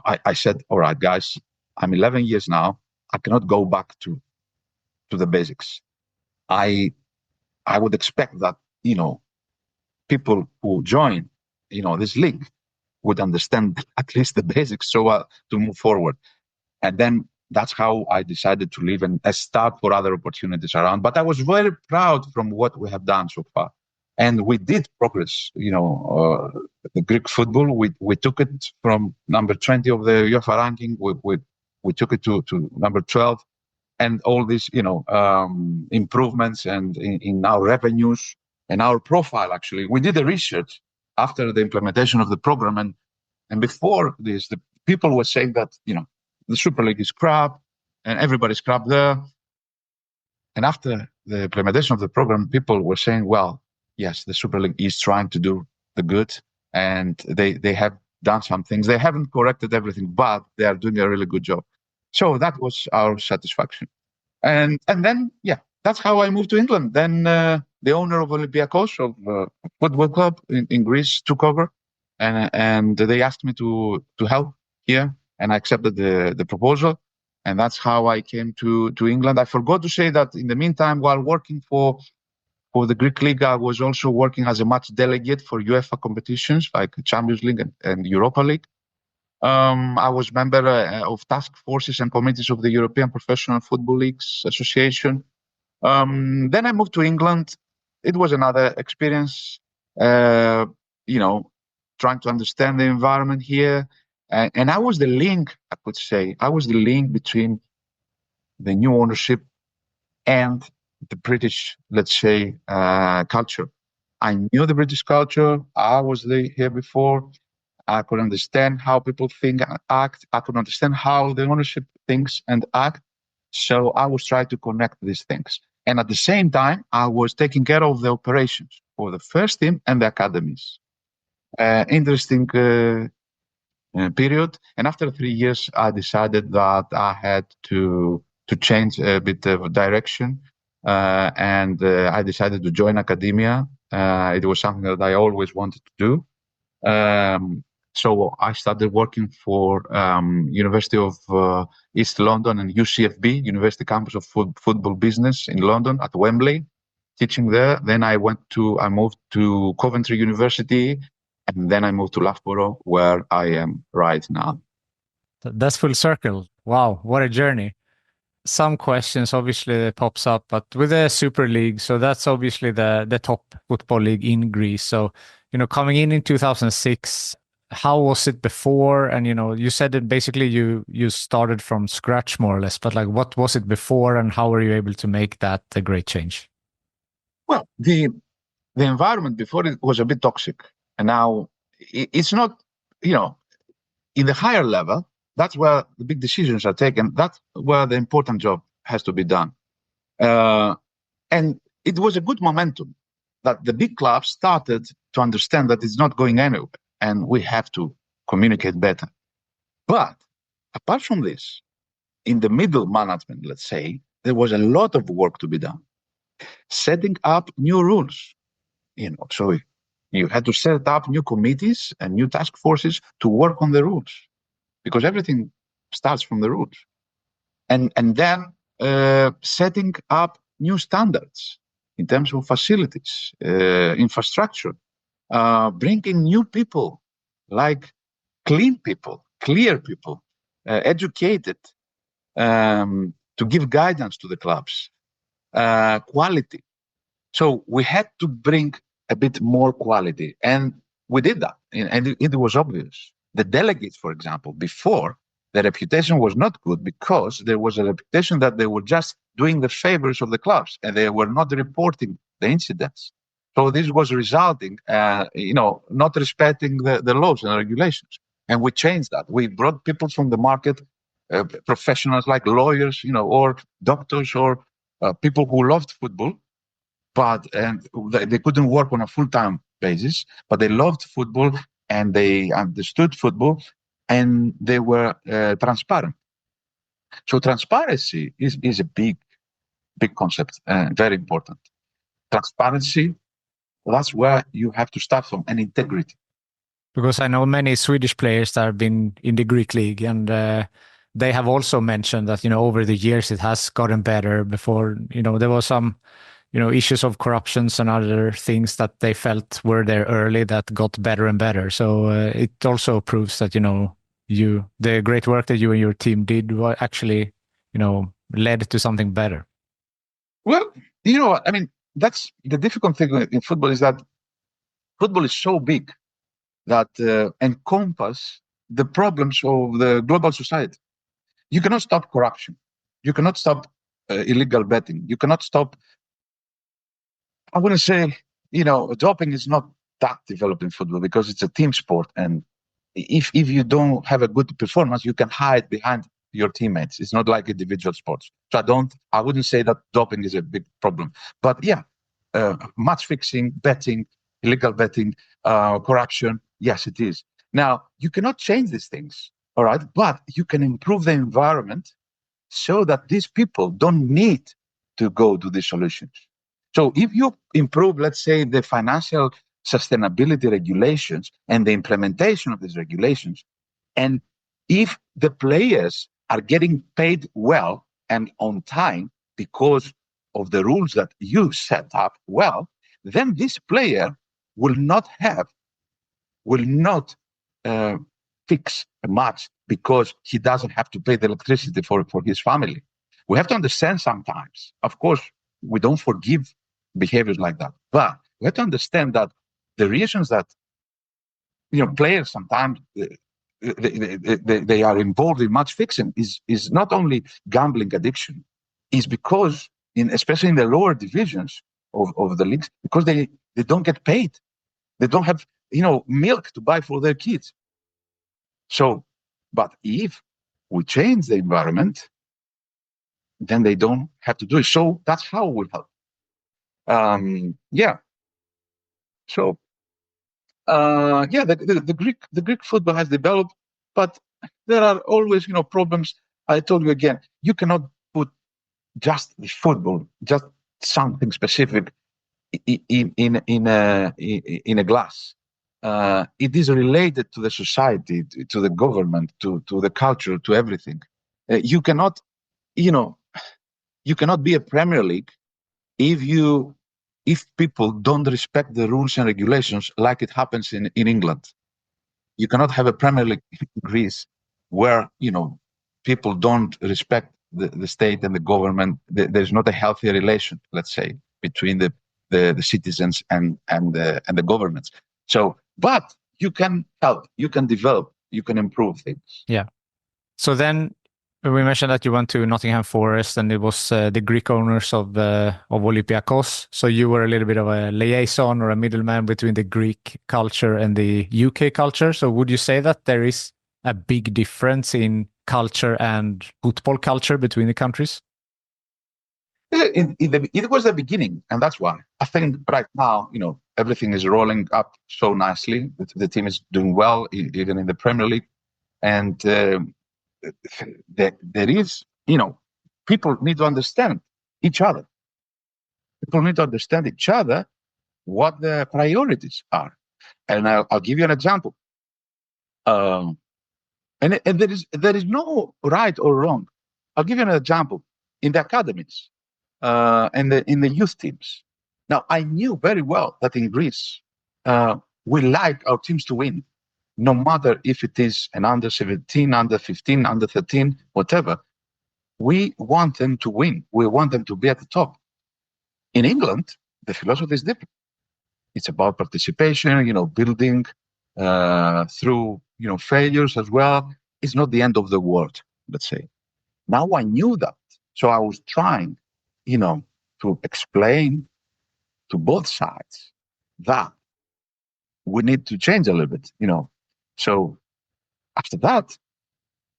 I said, all right, guys, I'm 11 years now. I cannot go back to the basics. I would expect that, people who join, this league would understand at least the basics to move forward. And then that's how I decided to leave and start for other opportunities around. But I was very proud from what we have done so far. And we did progress, the Greek football. We took it from number 20 of the UEFA ranking. We took it to number 12. And all these, improvements and in our revenues and our profile, actually. We did the research after the implementation of the program. And before this, the people were saying that, the Super League is crap and everybody's crap there. And after the implementation of the program, people were saying, well, yes, the Super League is trying to do the good, and they have done some things. They haven't corrected everything, but they are doing a really good job. So that was our satisfaction. And then, that's how I moved to England. Then the owner of Olympiakos, of football club in Greece, took over, and they asked me to help here, and I accepted the proposal. And that's how I came to England. I forgot to say that in the meantime, while working for the Greek League, I was also working as a match delegate for UEFA competitions like Champions League and Europa League. I was member of task forces and committees of the European Professional Football Leagues Association. Then I moved to England. It was another experience, trying to understand the environment here. And I was the link, I could say, between the new ownership and the British, let's say, culture. I knew the British culture. I was here before. I could understand how people think and act. I could understand how the ownership thinks and act. So I was trying to connect these things. And at the same time, I was taking care of the operations for the first team and the academies. Interesting period. And after 3 years, I decided that I had to change a bit of direction. And I decided to join academia. It was something that I always wanted to do. So I started working for University of East London and UCFB, University Campus of Football Business in London at Wembley, teaching there. Then I moved to Coventry University, and then I moved to Loughborough, where I am right now. That's full circle. Wow, what a journey. Some questions obviously that pops up, but with the Super League, so that's obviously the top football league in Greece. So, coming in 2006, how was it before? And, you said that basically you started from scratch more or less, but like, what was it before and how were you able to make that a great change? Well, the environment before it was a bit toxic. And now it's not, in the higher level, that's where the big decisions are taken. That's where the important job has to be done. And it was a good momentum that the big clubs started to understand that it's not going anywhere and we have to communicate better. But apart from this, in the middle management, let's say, there was a lot of work to be done. Setting up new rules, so you had to set up new committees and new task forces to work on the rules, because everything starts from the rules. And then setting up new standards in terms of facilities, infrastructure, bringing new people, like clean people, clear people, educated, to give guidance to the clubs, quality. So we had to bring a bit more quality, and we did that, and it was obvious. The delegates, for example, before, the reputation was not good because there was a reputation that they were just doing the favors of the clubs and they were not reporting the incidents. So this was resulting, not respecting the laws and regulations. And we changed that. We brought people from the market, professionals like lawyers, or doctors, or people who loved football, and they couldn't work on a full-time basis, but they loved football and they understood football, and they were transparent. So transparency is a big concept, very important. Transparency, that's where you have to start from, and integrity. Because I know many Swedish players that have been in the Greek league, and they have also mentioned that, over the years it has gotten better. Before, there was some issues of corruptions and other things that they felt were there early that got better and better. So it also proves that, the great work that you and your team did actually, led to something better. Well, that's the difficult thing in football, is that football is so big that encompass the problems of the global society. You cannot stop corruption. You cannot stop illegal betting. You cannot stop, I wouldn't say, doping is not that developed in football because it's a team sport. And if you don't have a good performance, you can hide behind your teammates. It's not like individual sports. So I wouldn't say that doping is a big problem. But yeah, match fixing, betting, illegal betting, corruption, yes, it is. Now, you cannot change these things, all right? But you can improve the environment so that these people don't need to go to these solutions. So if you improve, let's say, the financial sustainability regulations and the implementation of these regulations, and if the players are getting paid well and on time because of the rules that you set up well, then this player will not fix a match because he doesn't have to pay the electricity for his family. We have to understand sometimes, of course, we don't forgive behaviors like that, but we have to understand that the reasons that players sometimes they are involved in match fixing is not only gambling addiction, is because especially in the lower divisions of the leagues, because they don't get paid, they don't have milk to buy for their kids. So, but if we change the environment, then they don't have to do it. So that's how we'll help. So the Greek football has developed, but there are always problems. I told you again, you cannot put just the football, just something specific in a glass. It is related to the society, to the government, to the culture, to everything. You cannot be a Premier League if people don't respect the rules and regulations like it happens in England. You cannot have a Premier League in Greece where people don't respect the state and the government. There's not a healthy relation, let's say, between the citizens and the governments. So, but you can help, you can develop, you can improve things. Yeah. So then we mentioned that you went to Nottingham Forest, and it was the Greek owners of Olympiacos. So you were a little bit of a liaison or a middleman between the Greek culture and the UK culture. So would you say that there is a big difference in culture and football culture between the countries? It was the beginning, and that's why I think right now, everything is rolling up so nicely. The team is doing well, even in the Premier League, and there is, people need to understand each other. People need to understand each other, what the priorities are, and I'll give you an example. And there is no right or wrong. I'll give you an example in the academies. In the youth teams. Now, I knew very well that in Greece, we like our teams to win, no matter if it is an under 17, under 15, under 13, whatever. We want them to win. We want them to be at the top. In England, the philosophy is different. It's about participation, building through, failures as well. It's not the end of the world, let's say. Now I knew that. So I was trying to explain to both sides that we need to change a little bit, So after that,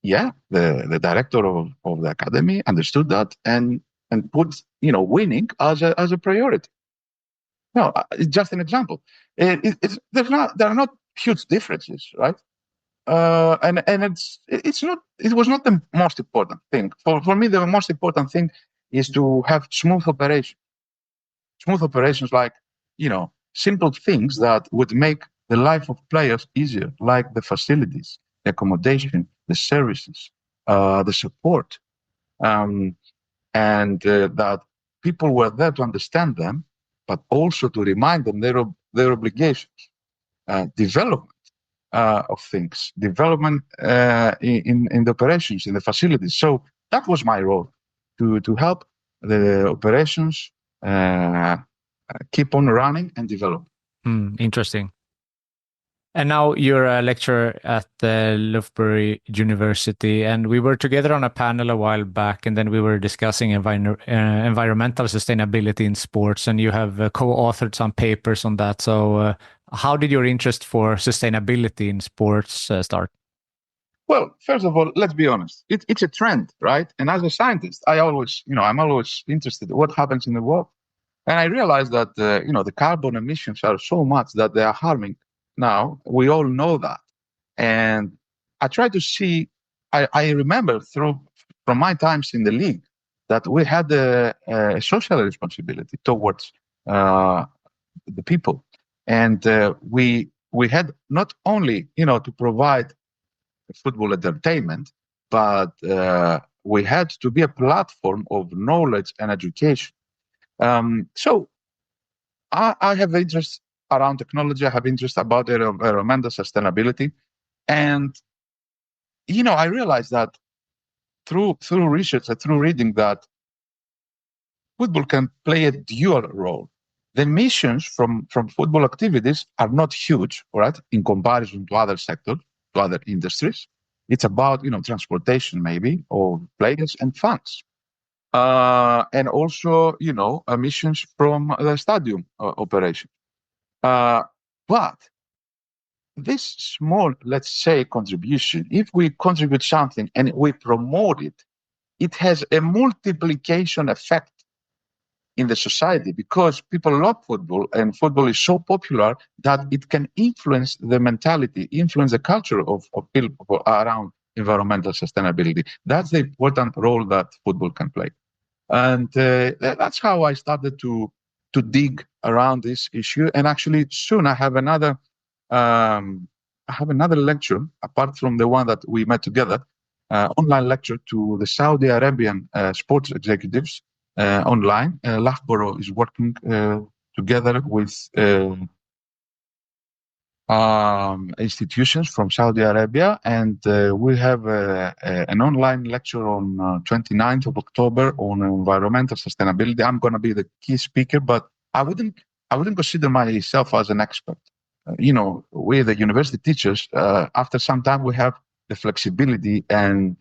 the director of the academy understood that and put, winning as a priority. No, it's just an example. There are not huge differences, right? And it was not the most important thing. For me, the most important thing is to have smooth operations. Smooth operations like, simple things that would make the life of players easier, like the facilities, the accommodation, the services, the support, and that people were there to understand them, but also to remind them their obligations. Development of things, development in the operations, in the facilities. So that was my role, to help the operations keep on running and develop. Interesting. And now you're a lecturer at the Loughborough University, and we were together on a panel a while back, and then we were discussing environmental sustainability in sports, and you have co-authored some papers on that. So How did your interest for sustainability in sports start? Well, first of all, let's be honest. It's a trend, right? And as a scientist, I'm always interested in what happens in the world. And I realized that, the carbon emissions are so much that they are harming now. We all know that. And I try to see, I remember from my times in the league that we had a social responsibility towards the people. And we had not only, to provide football entertainment, but we had to be a platform of knowledge and education. So I have interest around technology. I have interest about environmental sustainability, and I realized that through research and through reading that football can play a dual role. The emissions from football activities are not huge, right, in comparison to other sectors, to other industries. It's about transportation maybe of players and funds. And also, emissions from the stadium operation. But this small, let's say, contribution, if we contribute something and we promote it, it has a multiplication effect in the society because people love football and football is so popular that it can influence the mentality, influence the culture of people around environmental sustainability. That's the important role that football can play. And that's how I started to dig around this issue. And actually, soon I have another lecture apart from the one that we met together, online lecture to the Saudi Arabian sports executives online. Loughborough is working together with institutions from Saudi Arabia, and we have an online lecture on 29th of October on environmental sustainability. I'm going to be the key speaker, but I wouldn't consider myself as an expert. We the university teachers, after some time, we have the flexibility and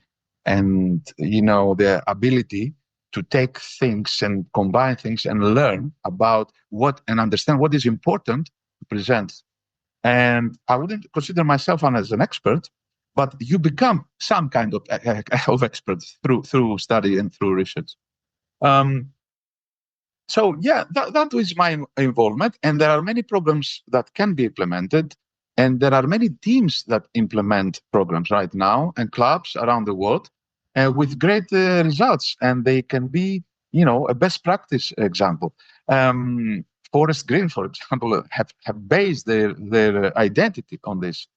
the ability to take things and combine things and learn about and understand what is important to present. And I wouldn't consider myself as an expert, but you become some kind of expert through study and through research. So yeah, that was my involvement. And there are many programs that can be implemented. And there are many teams that implement programs right now and clubs around the world with great results. And they can be, a best practice example. Forest Green, for example, have based their identity on this.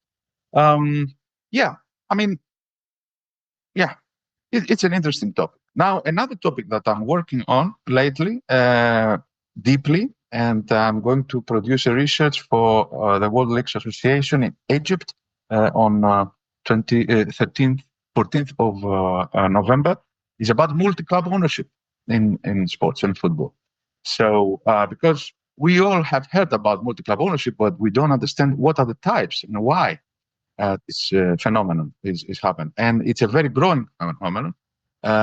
It's an interesting topic. Now, another topic that I'm working on lately, deeply, and I'm going to produce a research for the World Leagues Association in Egypt on 14th of November, is about multi-club ownership in sports and football. So, because we all have heard about multi-club ownership, but we don't understand what are the types and why this phenomenon is happening. And it's a very growing phenomenon.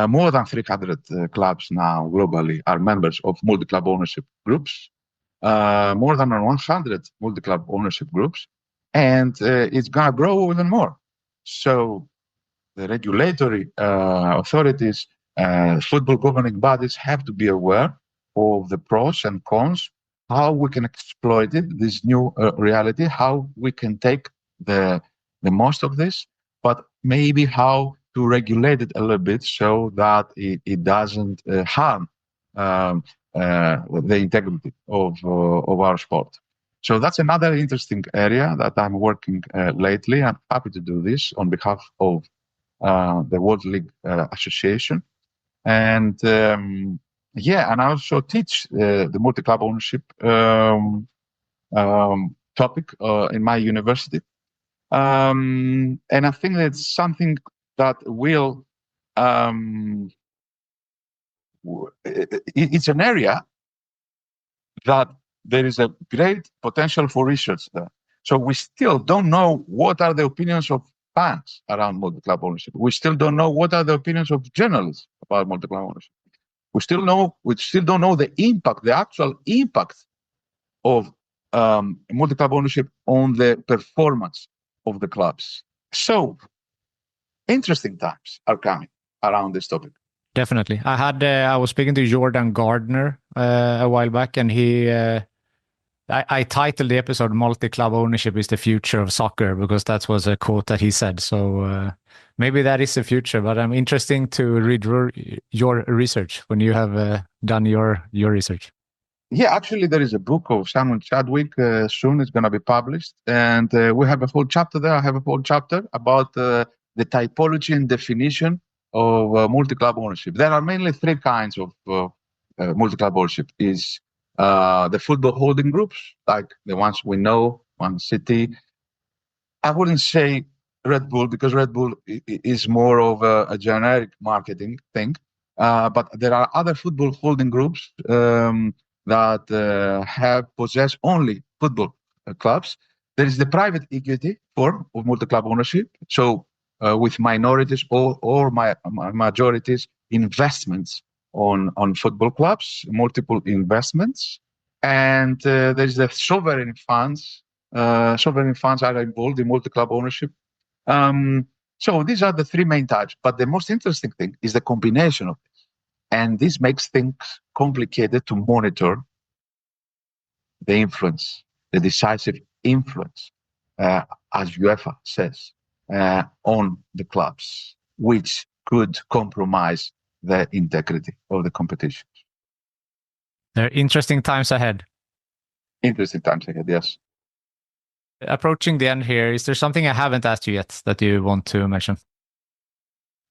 More than 300 clubs now globally are members of multi-club ownership groups. More than 100 multi-club ownership groups. And it's going to grow even more. So the regulatory authorities, football governing bodies have to be aware of the pros and cons, how we can exploit it, this new reality, how we can take the most of this, but maybe how to regulate it a little bit so that it doesn't harm the integrity of our sport. So that's another interesting area that I'm working lately. I'm happy to do this on behalf of the World League Association. And and I also teach the multi-club ownership topic in my university. And I think that's something that will, it's an area that there is a great potential for research there. So we still don't know what are the opinions of fans around multi-club ownership. We still don't know what are the opinions of journalists about multi-club ownership. We still don't know the impact, the actual impact of multi-club ownership on the performance of the clubs. So interesting times are coming around this topic. Definitely. I was speaking to Jordan Gardner a while back, and I titled the episode "Multi-Club Ownership is the Future of Soccer" because that was a quote that he said. So maybe that is the future, but I'm interested to read your research when you have done your research. Yeah, actually, there is a book of Simon Chadwick soon. It's going to be published. And we have a whole chapter there. I have a whole chapter about the typology and definition of multi-club ownership. There are mainly three kinds of multi-club ownership. Is the football holding groups, like the ones we know, Man City. I wouldn't say Red Bull, because Red Bull is more of a generic marketing thing. But there are other football holding groups that have possessed only football clubs. There is the private equity form of multi-club ownership. So with minorities or majorities investments on football clubs, multiple investments. And there's the sovereign funds. Sovereign funds are involved in multi-club ownership. So these are the three main types. But the most interesting thing is the combination of this. And this makes things complicated to monitor the influence, the decisive influence, as UEFA says, on the clubs, which could compromise the integrity of the competition. There are interesting times ahead. Interesting times ahead, yes. Approaching the end here, is there something I haven't asked you yet that you want to mention?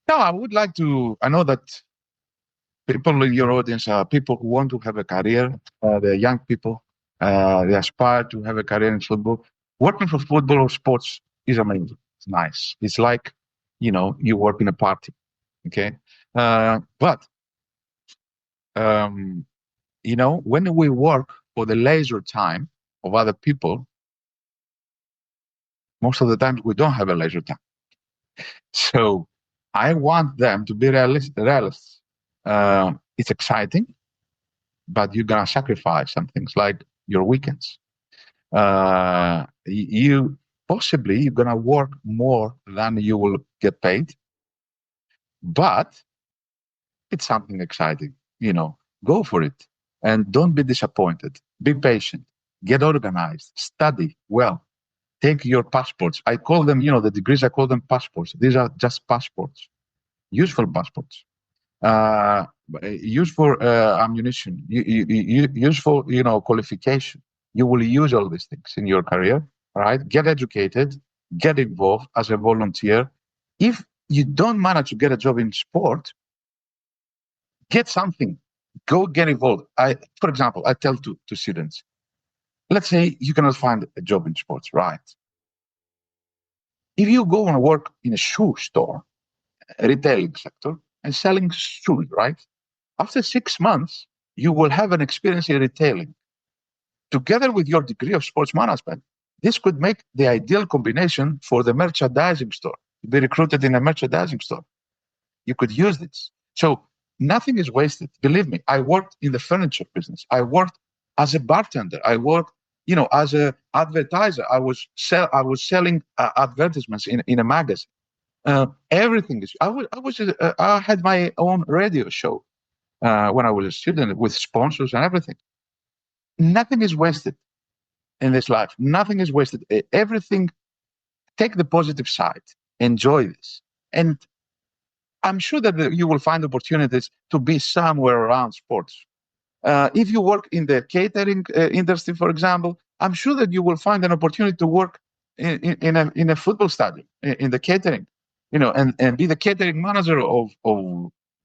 No, I would like to. I know that people in your audience are people who want to have a career. They're young people. They aspire to have a career in football. Working for football or sports is amazing. It's nice. It's like, you work in a party. Okay. But when we work for the leisure time of other people, most of the times we don't have a leisure time. So I want them to be realists. It's exciting, but you're gonna sacrifice some things like your weekends. You're gonna work more than you will get paid, but it's something exciting. Go for it, and don't be disappointed. Be patient. Get organized. Study well. Take your passports. I call them, the degrees, I call them passports. These are just passports, useful passports. Use for ammunition, use for qualification. You will use all these things in your career, right? Get educated, get involved as a volunteer. If you don't manage to get a job in sport, get something. Go get involved. For example, I tell to students, let's say you cannot find a job in sports, right? If you go and work in a shoe store, a retailing sector, and selling shoes, right? After 6 months, you will have an experience in retailing. Together with your degree of sports management, this could make the ideal combination for the merchandising store. To be recruited in a merchandising store. You could use this. So nothing is wasted. Believe me, I worked in the furniture business. I worked as a bartender. I worked, as an advertiser. I was selling advertisements in a magazine. Everything is. I had my own radio show when I was a student with sponsors and everything. Nothing is wasted in this life. Nothing is wasted. Everything. Take the positive side. Enjoy this, and I'm sure that you will find opportunities to be somewhere around sports. If you work in the catering industry, for example, I'm sure that you will find an opportunity to work in a football stadium, in the catering, and be the catering manager of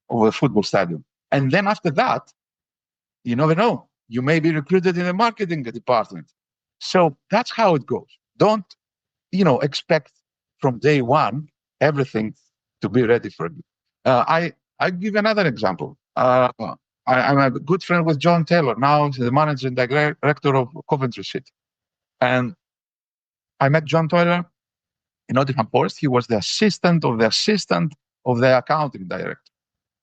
a football stadium. And then after that, you never know. You may be recruited in the marketing department. So that's how it goes. Don't, expect from day one everything to be ready for you. I give another example. I'm a good friend with John Taylor, now the managing director of Coventry City. And I met John Taylor in Nottingham Forest. He was the assistant of the accounting director.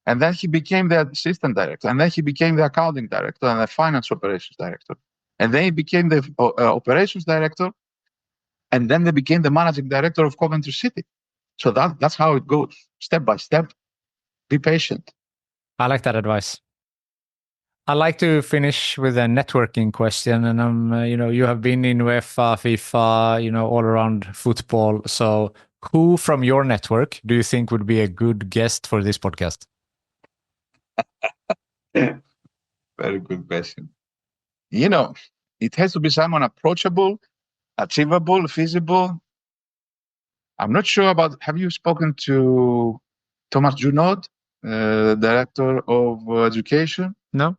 And then he became the assistant director. And then he became the accounting director and the finance operations director. And then he became the operations director. And then they became the managing director of Coventry City. So that's how it goes, step by step. Be patient. I like that advice. I like to finish with a networking question, and you have been in UEFA, FIFA, all around football. So, who from your network do you think would be a good guest for this podcast? Very good question. It has to be someone approachable, achievable, feasible. I'm not sure about. Have you spoken to Thomas Junod, director of education? No.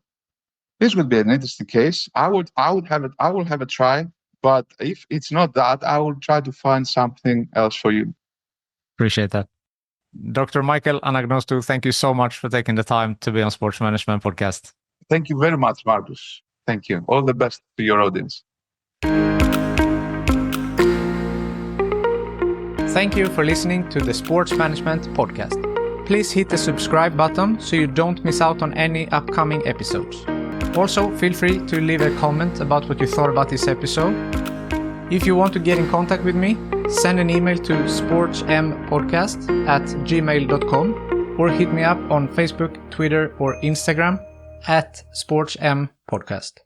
This would be an interesting case. I will have a try, but if it's not that, I will try to find something else for you. Appreciate that. Dr. Michael Anagnostou, thank you so much for taking the time to be on Sports Management Podcast. Thank you very much, Marcus. Thank you. All the best to your audience. Thank you for listening to the Sports Management Podcast. Please hit the subscribe button so you don't miss out on any upcoming episodes. Also, feel free to leave a comment about what you thought about this episode. If you want to get in contact with me, send an email to sportsmpodcast@gmail.com or hit me up on Facebook, Twitter, or Instagram @sportmpodcast.